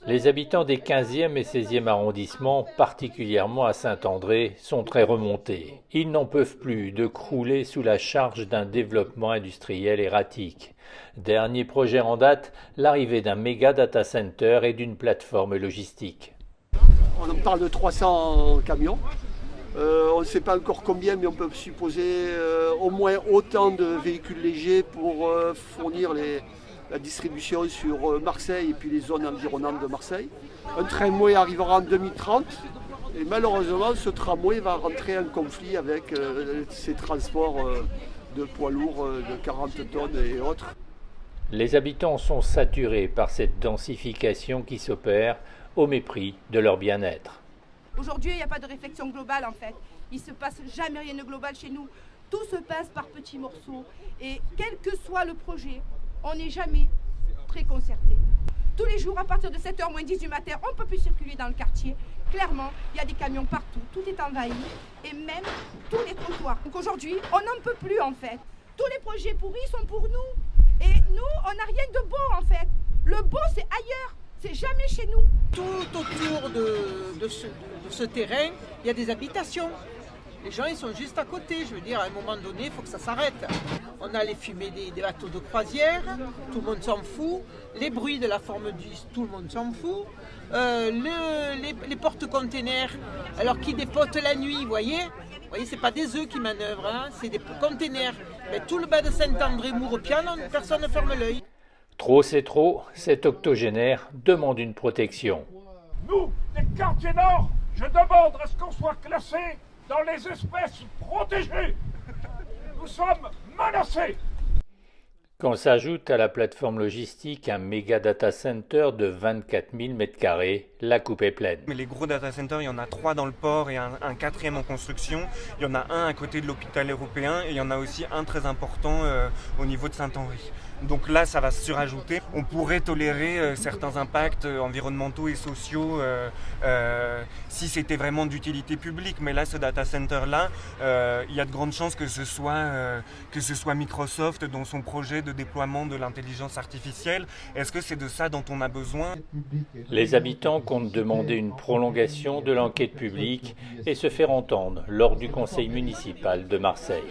Les habitants des 15e et 16e arrondissements, particulièrement à Saint-André, sont très remontés. Ils n'en peuvent plus de crouler sous la charge d'un développement industriel erratique. Dernier projet en date, l'arrivée d'un méga data center et d'une plateforme logistique. On en parle de 300 camions. On ne sait pas encore combien, mais on peut supposer au moins autant de véhicules légers pour fournir la distribution sur Marseille et puis les zones environnantes de Marseille. Un tramway arrivera en 2030 et malheureusement ce tramway va rentrer en conflit avec ces transports de poids lourds de 40 tonnes et autres. Les habitants sont saturés par cette densification qui s'opère au mépris de leur bien-être. Aujourd'hui, il n'y a pas de réflexion globale en fait. Il ne se passe jamais rien de global chez nous. Tout se passe par petits morceaux. Et quel que soit le projet, on n'est jamais très concerté. Tous les jours, à partir de 7h moins 10 du matin, on ne peut plus circuler dans le quartier. Clairement, il y a des camions partout, tout est envahi. Et même tous les trottoirs. Donc aujourd'hui, on n'en peut plus en fait. Tous les projets pourris sont pour nous. Et nous, on n'a rien de beau en fait. Le beau, c'est ailleurs. C'est jamais chez nous. Tout autour de ce terrain, il y a des habitations. Les gens, ils sont juste à côté. Je veux dire, à un moment donné, il faut que ça s'arrête. On a les fumées des bateaux de croisière, tout le monde s'en fout. Les bruits de la Formule 10, tout le monde s'en fout. Les porte-containers, alors qui dépotent la nuit, vous voyez, c'est pas des œufs qui manœuvrent, hein, c'est des containers. Mais tout le bas de Saint-André, Mourepiane, personne ne ferme l'œil. Trop c'est trop, cet octogénaire demande une protection. Nous, les quartiers nord, je demande à ce qu'on soit classés dans les espèces protégées. Nous sommes menacés. Quand s'ajoute à la plateforme logistique un méga data center de 24 000 m², la coupe est pleine. Mais les gros data centers, il y en a 3 dans le port et un quatrième en construction. Il y en a un à côté de l'hôpital européen et il y en a aussi un très important au niveau de Saint-Henri. Donc là, ça va se surajouter. On pourrait tolérer certains impacts environnementaux et sociaux si c'était vraiment d'utilité publique. Mais là, ce data center-là, il y a de grandes chances que ce soit Microsoft dans son projet de déploiement de l'intelligence artificielle. Est-ce que c'est de ça dont on a besoin? Les habitants comptent demander une prolongation de l'enquête publique et se faire entendre lors du conseil municipal de Marseille.